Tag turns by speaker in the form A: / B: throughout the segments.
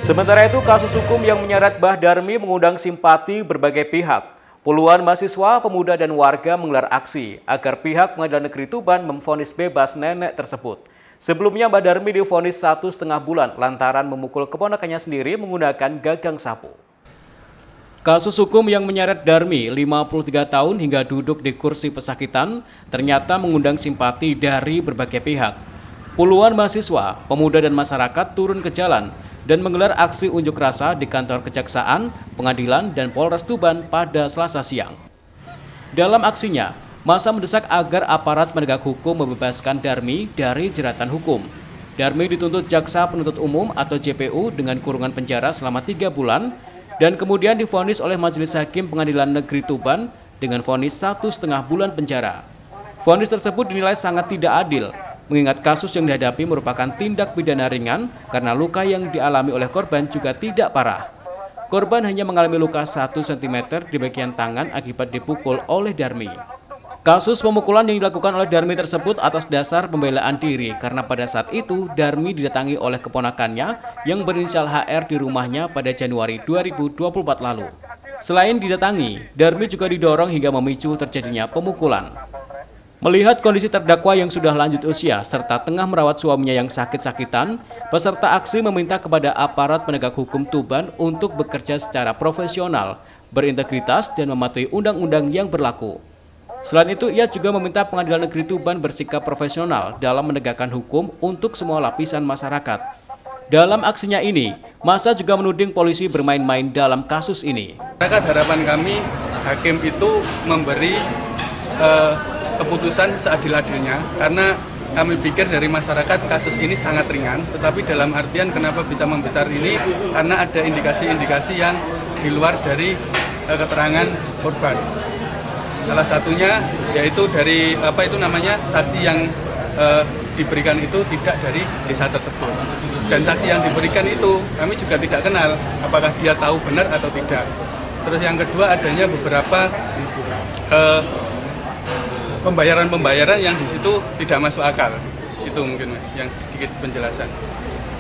A: Sementara itu, kasus hukum yang menyeret Mbah Darmi mengundang simpati berbagai pihak. Puluhan mahasiswa, pemuda, dan warga menggelar aksi agar pihak Pengadilan Negeri Tuban memvonis bebas nenek tersebut. Sebelumnya, Mbah Darmi divonis 1,5 bulan lantaran memukul keponakannya sendiri menggunakan gagang sapu. Kasus hukum yang menyeret Darmi, 53 tahun hingga duduk di kursi pesakitan, ternyata mengundang simpati dari berbagai pihak. Puluhan mahasiswa, pemuda, dan masyarakat turun ke jalan dan menggelar aksi unjuk rasa di kantor kejaksaan, pengadilan, dan Polres Tuban pada Selasa siang. Dalam aksinya, massa mendesak agar aparat penegak hukum membebaskan Darmi dari jeratan hukum. Darmi dituntut Jaksa Penuntut Umum atau JPU dengan kurungan penjara selama 3 bulan dan kemudian divonis oleh Majelis Hakim Pengadilan Negeri Tuban dengan vonis 1,5 bulan penjara. Vonis tersebut dinilai sangat tidak adil, mengingat kasus yang dihadapi merupakan tindak pidana ringan karena luka yang dialami oleh korban juga tidak parah. Korban hanya mengalami luka 1 cm di bagian tangan akibat dipukul oleh Darmi. Kasus pemukulan yang dilakukan oleh Darmi tersebut atas dasar pembelaan diri karena pada saat itu Darmi didatangi oleh keponakannya yang berinisial HR di rumahnya pada Januari 2024 lalu. Selain didatangi, Darmi juga didorong hingga memicu terjadinya pemukulan. Melihat kondisi terdakwa yang sudah lanjut usia serta tengah merawat suaminya yang sakit-sakitan, peserta aksi meminta kepada aparat penegak hukum Tuban untuk bekerja secara profesional, berintegritas, dan mematuhi undang-undang yang berlaku. Selain itu, ia juga meminta Pengadilan Negeri Tuban bersikap profesional dalam menegakkan hukum untuk semua lapisan masyarakat. Dalam aksinya ini, massa juga menuding polisi bermain-main dalam kasus ini.
B: Harapan kami, hakim itu memberi keputusan seadil-adilnya karena kami pikir dari masyarakat kasus ini sangat ringan, tetapi dalam artian kenapa bisa membesar ini karena ada indikasi-indikasi yang di luar dari keterangan korban. Salah satunya yaitu dari saksi yang diberikan itu tidak dari desa tersebut, dan saksi yang diberikan itu kami juga tidak kenal apakah dia tahu benar atau tidak. Terus yang kedua, adanya beberapa pembayaran yang di situ tidak masuk akal. Itu mungkin Mas, yang sedikit penjelasan.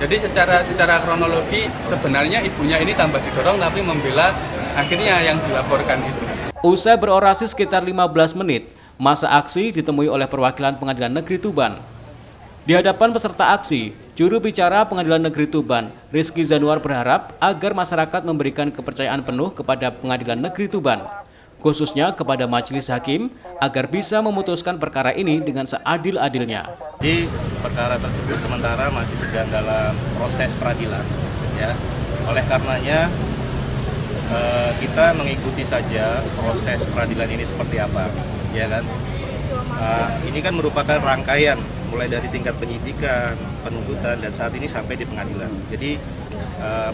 B: Jadi secara kronologi sebenarnya ibunya ini tambah didorong tapi membela akhirnya yang dilaporkan itu.
A: Usai berorasi sekitar 15 menit, massa aksi ditemui oleh perwakilan Pengadilan Negeri Tuban. Di hadapan peserta aksi, juru bicara Pengadilan Negeri Tuban, Rizky Zanuar, berharap agar masyarakat memberikan kepercayaan penuh kepada Pengadilan Negeri Tuban, khususnya kepada majelis hakim, agar bisa memutuskan perkara ini dengan seadil-adilnya.
C: Di perkara tersebut sementara masih sedang dalam proses peradilan, ya. Oleh karenanya kita mengikuti saja proses peradilan ini seperti apa, ya kan? Ini kan merupakan rangkaian mulai dari tingkat penyidikan, penuntutan, dan saat ini sampai di pengadilan. Jadi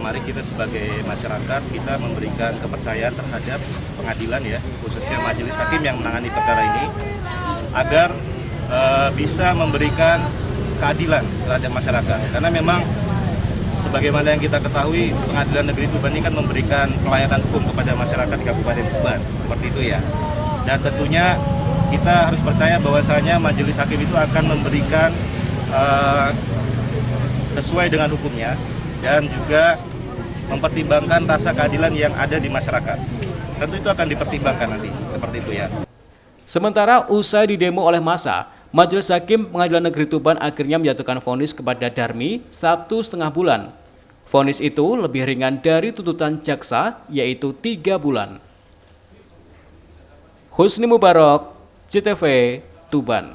C: mari kita sebagai masyarakat kita memberikan kepercayaan terhadap pengadilan, ya, khususnya majelis hakim yang menangani perkara ini, agar bisa memberikan keadilan terhadap masyarakat. Karena memang sebagaimana yang kita ketahui, Pengadilan Negeri Tuban ini kan memberikan pelayanan hukum kepada masyarakat di Kabupaten Tuban, seperti itu ya. Dan tentunya kita harus percaya bahwasanya majelis hakim itu akan memberikan sesuai dengan hukumnya dan juga mempertimbangkan rasa keadilan yang ada di masyarakat. Tentu itu akan dipertimbangkan nanti, seperti itu ya.
A: Sementara usai didemo oleh massa, Majelis Hakim Pengadilan Negeri Tuban akhirnya menjatuhkan vonis kepada Darmi 1,5 bulan. Vonis itu lebih ringan dari tuntutan jaksa, yaitu 3 bulan. Husni Mubarak, CTV, Tuban.